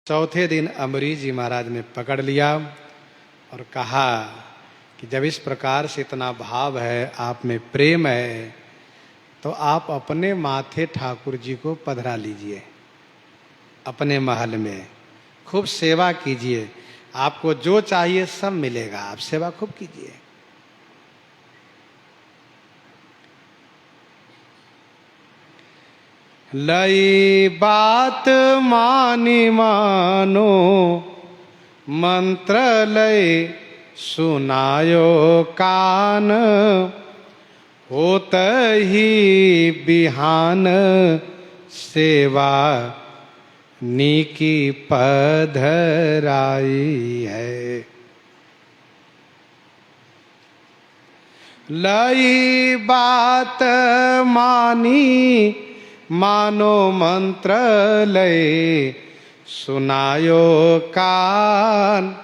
चौथे दिन अम्बरीश जी महाराज ने पकड़ लिया और कहा कि जब इस प्रकार से इतना भाव है, आप में प्रेम है, तो आप अपने माथे ठाकुर जी को पधरा लीजिए, अपने महल में खूब सेवा कीजिए, आपको जो चाहिए सब मिलेगा, आप सेवा खूब कीजिए। लई बात मानी मानो, मंत्र लय सुनायो कान, होत ही बिहान सेवा नीकी पधराई है। लई बात मानी मानो मंत्र लय सुनायो कान।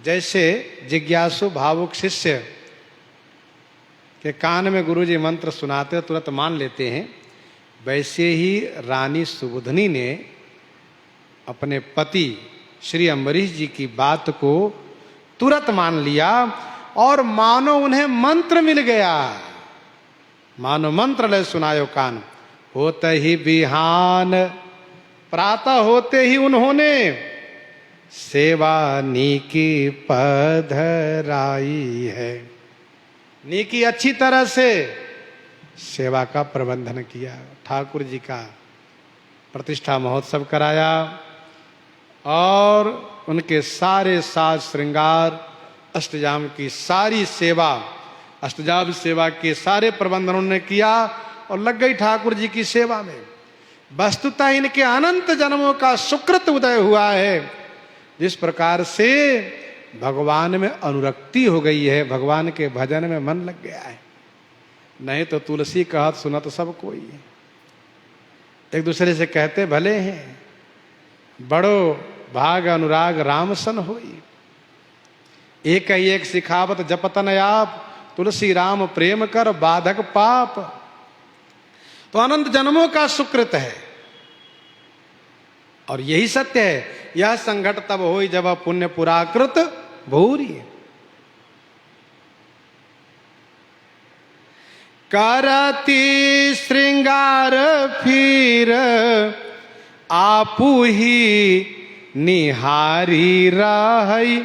जैसे जिज्ञासु भावुक शिष्य के कान में गुरुजी मंत्र सुनाते तुरंत मान लेते हैं, वैसे ही रानी सुबुधनी ने अपने पति श्री अम्बरीश जी की बात को तुरंत मान लिया और मानो उन्हें मंत्र मिल गया। मानो मंत्र लय सुनायो कान, होते ही बिहान, प्रातः होते ही उन्होंने सेवा नीकी पधराई है। नीकी अच्छी तरह से सेवा का प्रबंधन किया, ठाकुर जी का प्रतिष्ठा महोत्सव कराया और उनके सारे साज श्रृंगार, अष्टजाम की सारी सेवा, अष्टजाम सेवा के सारे प्रबंधन उन्होंने किया और लग गई ठाकुर जी की सेवा में। वस्तुतः इनके अनंत जन्मों का सुकृत उदय हुआ है, जिस प्रकार से भगवान में अनुरक्ति हो गई है, भगवान के भजन में मन लग गया है। नहीं तो तुलसी कहत सुनत सब कोई, एक दूसरे से कहते भले हैं, बड़ो भाग अनुराग राम सन होई। एक ही एक सिखावत जपतन आप, तुलसी राम प्रेम कर बाधक पाप। तो अनंत जन्मों का सुकृत है और यही सत्य है। यह संघट तब होई जब पुण्य पुराकृत भूरी। करती श्रृंगार फिर आपू ही निहारी रहई,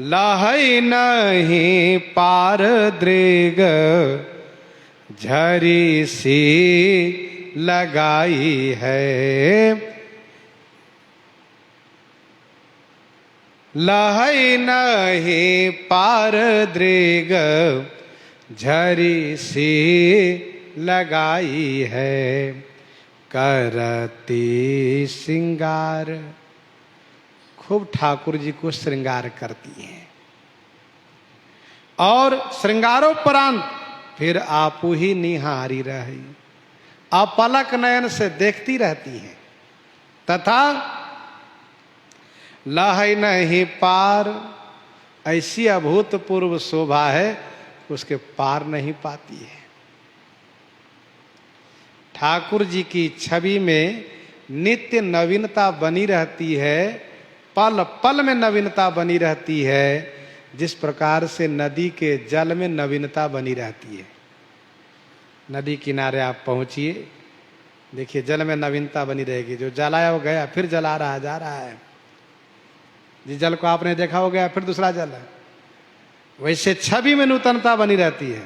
लहई नहीं पार दृग झरी सी लगाई है। लहई नहीं पार दृग झरी सी लगाई है। करती श्रृंगार, खूब ठाकुर जी को श्रृंगार करती हैं और श्रृंगारोपरांत फिर आपू ही निहारी रही, अपलक नयन से देखती रहती हैं। तथा लहई नहीं पार, ऐसी अभूतपूर्व शोभा है उसके पार नहीं पाती है। ठाकुर जी की छवि में नित्य नवीनता बनी रहती है, पल पल में नवीनता बनी रहती है, जिस प्रकार से नदी के जल में नवीनता बनी रहती है। नदी किनारे आप पहुंचिए, देखिए जल में नवीनता बनी रहेगी। जो जल आया वो गया, फिर जल आ रहा जा रहा है। जिस जल को आपने देखा हो गया, फिर दूसरा जल है। वैसे छवि में नूतनता बनी रहती है।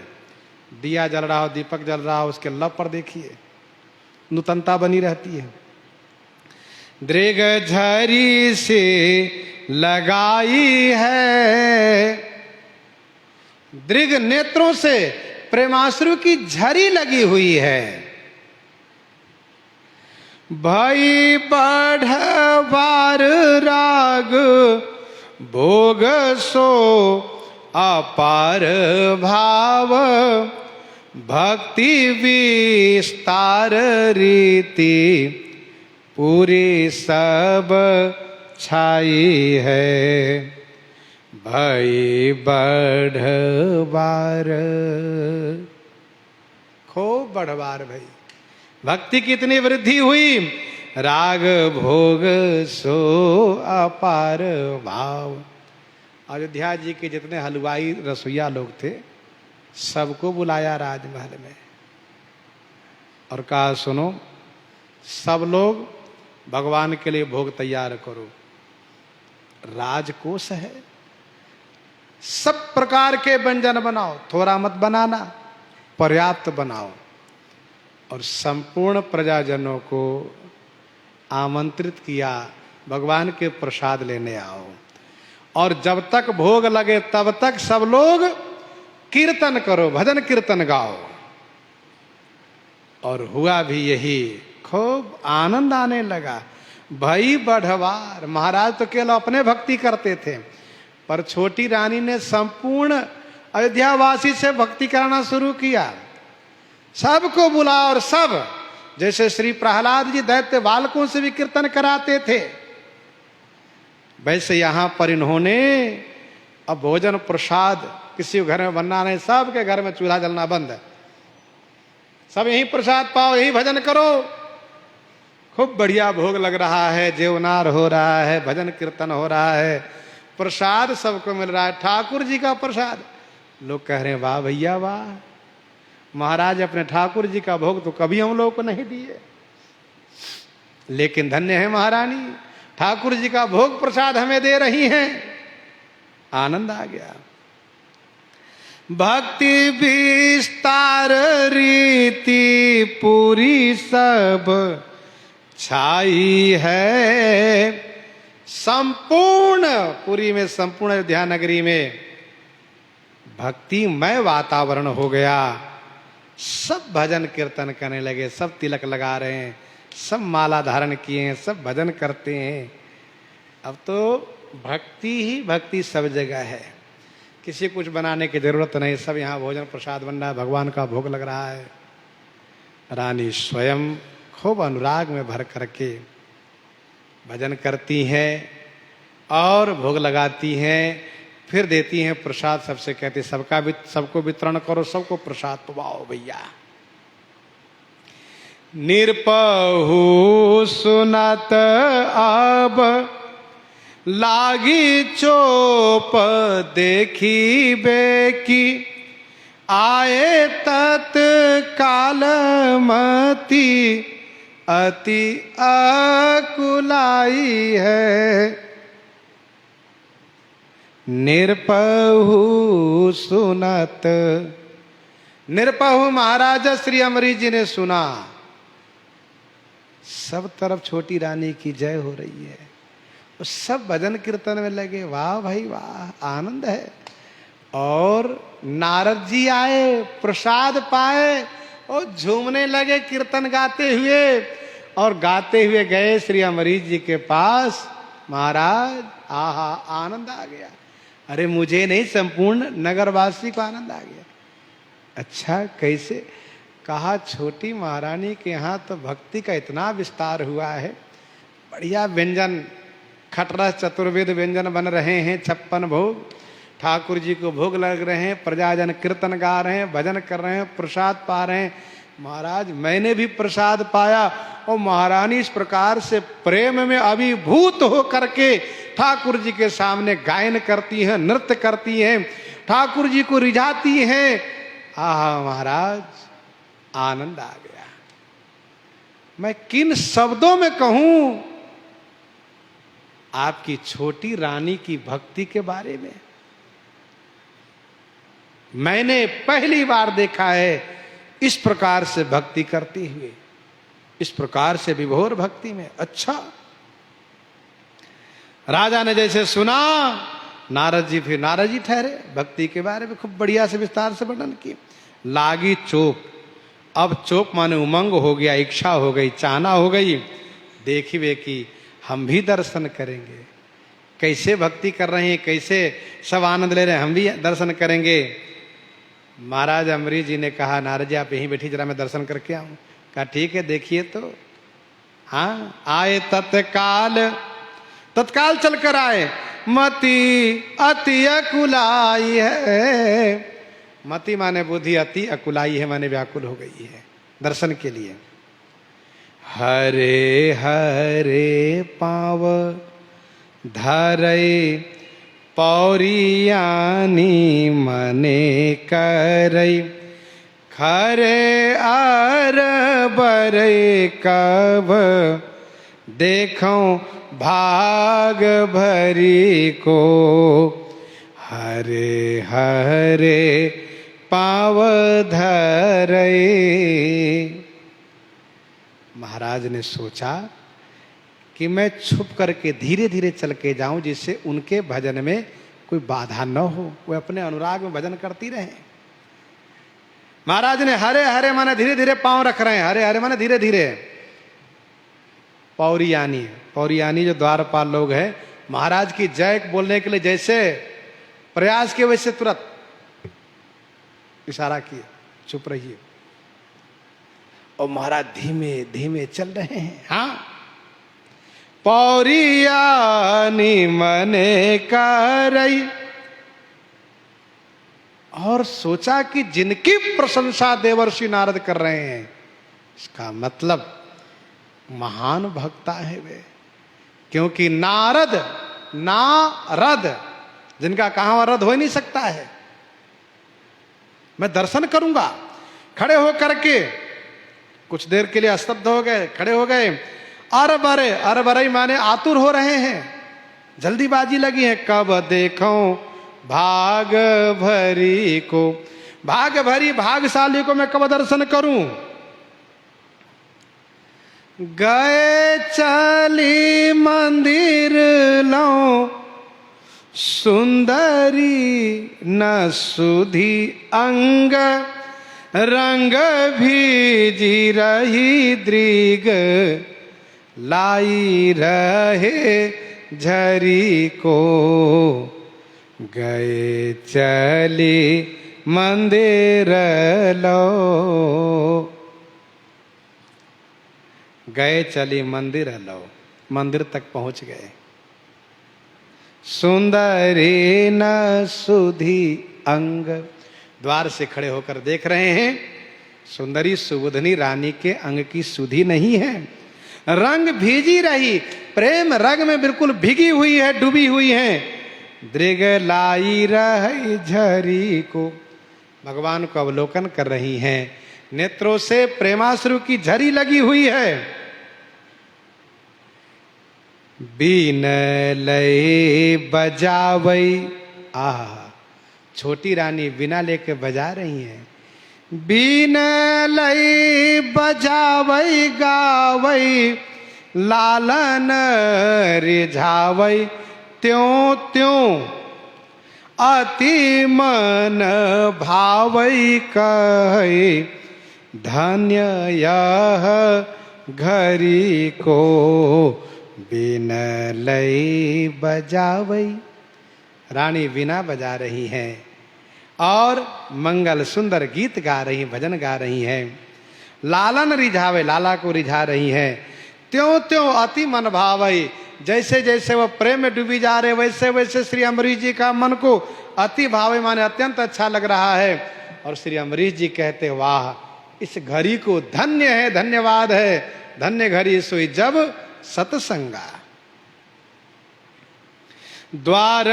दिया जल रहा हो, दीपक जल रहा हो, उसके लब पर देखिए नूतनता बनी रहती है। दृग झरी से लगाई है, दृग नेत्रों से प्रेमाश्रु की झरी लगी हुई है। भई बढ़वार राग भोग सो अपार भाव, भक्ति विस्तार रीति पूरी सब छाई है। भई बढ़वार, खूब बढ़वार भाई, भक्ति की इतनी वृद्धि हुई, राग भोग सो अपार भाव। अयोध्या जी के जितने हलवाई रसोईया लोग थे सबको बुलाया राजमहल में और कहा सुनो सब लोग भगवान के लिए भोग तैयार करो। राजकोष है, सब प्रकार के व्यंजन बनाओ, थोड़ा मत बनाना, पर्याप्त बनाओ और संपूर्ण प्रजाजनों को आमंत्रित किया भगवान के प्रसाद लेने आओ। और जब तक भोग लगे तब तक सब लोग कीर्तन करो, भजन कीर्तन गाओ। और हुआ भी यही, खूब आनंद आने लगा। भई बढ़वार। महाराज तो केवल अपने भक्ति करते थे पर छोटी रानी ने संपूर्ण अयोध्यावासी से भक्ति कराना शुरू किया। सबको बुला और सब, जैसे श्री प्रहलाद जी दैत्य बालकों से भी कीर्तन कराते थे वैसे यहां पर इन्होंने अब भोजन प्रसाद किसी घर में बनना नहीं, सबके घर में चूल्हा जलना बंद है, सब यही प्रसाद पाओ, यही भजन करो। खूब बढ़िया भोग लग रहा है, जेवनार हो रहा है, भजन कीर्तन हो रहा है, प्रसाद सबको मिल रहा है, ठाकुर जी का प्रसाद। लोग कह रहे हैं वाह भैया वाह, महाराज अपने ठाकुर जी का भोग तो कभी हम लोगों को नहीं दिए, लेकिन धन्य है महारानी, ठाकुर जी का भोग प्रसाद हमें दे रही हैं। आनंद आ गया। भक्ति विस्तार रीति पूरी सब छाई है, संपूर्ण पुरी में, संपूर्ण अयोध्या नगरी में भक्तिमय वातावरण हो गया। सब भजन कीर्तन करने लगे, सब तिलक लगा रहे हैं, सब माला धारण किए हैं, सब भजन करते हैं। अब तो भक्ति ही भक्ति सब जगह है, किसी कुछ बनाने की जरूरत नहीं, सब यहाँ भोजन प्रसाद बन रहा है, भगवान का भोग लग रहा है। रानी स्वयं खूब अनुराग में भर करके भजन करती हैं और भोग लगाती हैं, फिर देती हैं प्रसाद, सबसे कहती सबको वितरण करो, सबको प्रसाद पवाओ भैया। निरपहु सुनत अब लागी चोप देखी बेकी, आए तत्काल मति अति अकुलाई है। निरपहु सुनत, निरपहु महाराजा श्री अमरीश जी ने सुना, सब तरफ छोटी रानी की जय हो रही है, सब भजन कीर्तन में लगे, वाह भाई वाह, आनंद है। और नारद जी आए, प्रसाद पाए और झूमने लगे कीर्तन गाते हुए, और गाते हुए गए श्री अमरीश जी के पास। महाराज आहा, आनंद आ गया। अरे मुझे नहीं, संपूर्ण नगरवासी को आनंद आ गया। अच्छा कैसे? कहा छोटी महारानी के यहाँ तो भक्ति का इतना विस्तार हुआ है, बढ़िया व्यंजन, खटरस चतुर्वेद व्यंजन बन रहे हैं, 56 भोग ठाकुर जी को भोग लग रहे हैं, प्रजाजन कीर्तन गा रहे हैं, भजन कर रहे हैं, प्रसाद पा रहे हैं। महाराज मैंने भी प्रसाद पाया, और महारानी इस प्रकार से प्रेम में अभिभूत हो करके ठाकुर जी के सामने गायन करती हैं, नृत्य करती हैं, ठाकुर जी को रिझाती हैं। आहा महाराज, आनंद आ गया। मैं किन शब्दों में कहूं आपकी छोटी रानी की भक्ति के बारे में। मैंने पहली बार देखा है इस प्रकार से भक्ति करती हुए, इस प्रकार से विभोर भक्ति में। अच्छा, राजा ने जैसे सुना, नारद जी फिर नारद जी ठहरे, भक्ति के बारे में खूब बढ़िया से विस्तार से वर्णन किए। लागी चोप, अब चोप माने उमंग हो गया, इच्छा हो गई, चाहना हो गई, देखिए कि हम भी दर्शन करेंगे, कैसे भक्ति कर रहे हैं, कैसे सब आनंद ले रहे हैं, हम भी दर्शन करेंगे। महाराज अमरीश जी ने कहा नारद जी आप यहीं बैठी, जरा मैं दर्शन करके आऊं। कहा ठीक है देखिए तो। हाँ, आए तत्काल, तत्काल चलकर आए। मति अति अकुलाई है, मति माने बुद्धि, अति अकुलाई है माने व्याकुल हो गई है दर्शन के लिए। हरे हरे पाव धरे पौरियानी मने करई खरे आर बरे कब देखो भाग भरी को हरे हरे पाव धरे। महाराज ने सोचा कि मैं छुप करके धीरे धीरे चल के जाऊं जिससे उनके भजन में कोई बाधा न हो, वो अपने अनुराग में भजन करती रहे। महाराज ने हरे हरे माने धीरे धीरे पांव रख रहे हैं, हरे हरे माने धीरे धीरे। पौरियानी, पौरियानी जो द्वारपाल लोग हैं, महाराज की जय बोलने के लिए जैसे प्रयास किए वैसे तुरंत इशारा किए चुप रहिए। और महाराज धीमे धीमे चल रहे हैं। हाँ, पौरियानी मने करई, और सोचा कि जिनकी प्रशंसा देवर्षि नारद कर रहे हैं, इसका मतलब महान भक्ता है वे। क्योंकि नारद नारद जिनका कहां रद हो ही नहीं सकता है। मैं दर्शन करूंगा। खड़े होकर के कुछ देर के लिए स्तब्ध हो गए, खड़े हो गए। अरबरे माने आतुर हो रहे हैं, जल्दीबाजी लगी है। कब देखो भाग भरी को, भाग भरी भागशाली को मैं कब दर्शन करूं। गए चली मंदिर लो सुंदरी न सुधी अंग, रंग भीजी रही दृग लाई रहे झरी को। गए चली मंदिर लो, गए चली मंदिर लो, मंदिर तक पहुंच गए। सुंदरी न सुधी अंग, द्वार से खड़े होकर देख रहे हैं, सुंदरी सुबुधनी रानी के अंग की सुधी नहीं है। रंग भीजी रही, प्रेम रंग में बिल्कुल भीगी हुई है, डूबी हुई है। दृग लाई रही झरी को, भगवान को अवलोकन कर रही हैं, नेत्रों से प्रेमाश्रु की झरी लगी हुई है। बीन लय बजावई, आह, छोटी रानी बिना लेके बजा रही हैं। बीन लय बजावई गावई लालन रिझावई, त्यों त्यों अति मन भावई कहे, धन्य यह घरी को। बीन लय बजावई, रानी बीना बजा रही हैं और मंगल सुंदर गीत गा रही, भजन गा रही हैं। लालन रिझावे, लाला को रिझा रही हैं। त्यों त्यों अति मन भावई, जैसे जैसे वह प्रेम में डूबी जा रहे वैसे वैसे श्री अम्बरीश जी का मन को अति भावे माने अत्यंत अच्छा लग रहा है। और श्री अम्बरीश जी कहते, वाह, इस घड़ी को धन्य है, धन्यवाद है, धन्य घड़ी सोई जब सत्संगा। द्वार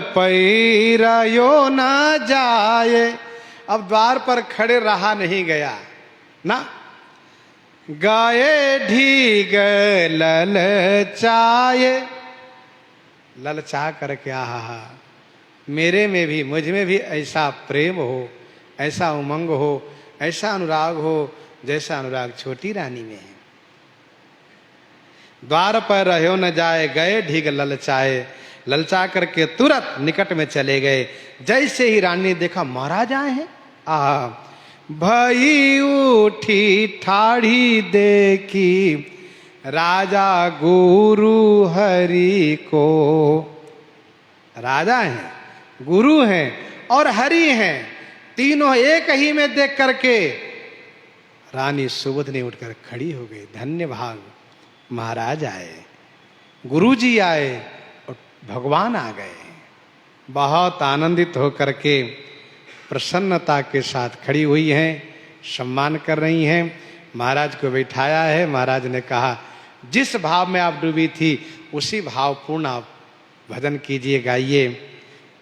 पैरयो न जाए, अब द्वार पर खड़े रहा नहीं गया ना। गाये ढीग ललचाए, ललचा करके, आहा, मेरे में भी, मुझ में भी ऐसा प्रेम हो, ऐसा उमंग हो, ऐसा अनुराग हो जैसा अनुराग छोटी रानी में है। द्वार पर रहो न जाए, गए ढीग ललचाए, ललचा करके तुरंत निकट में चले गए। जैसे ही रानी ने देखा महाराज आए हैं, आहा, भई उठी ठाढ़ी देखी राजा गुरु हरि को। राजा हैं, गुरु हैं और हरि हैं, तीनों एक ही में देख करके रानी सुबुधनी उठकर खड़ी हो गई। धन्य भाग, महाराज आए, गुरुजी आए और भगवान आ गए। बहुत आनंदित होकर के प्रसन्नता के साथ खड़ी हुई हैं, सम्मान कर रही हैं। महाराज को बैठाया है। महाराज ने कहा जिस भाव में आप डूबी थी उसी भावपूर्ण आप भजन कीजिए, गाइए।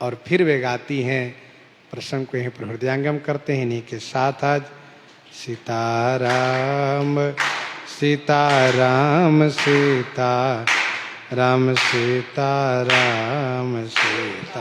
और फिर वे गाती हैं। प्रसंग को यहीं पर हृदयंगम करते हैं। इन्हीं के साथ आज सीताराम सीताराम सीता राम सीताराम सीता।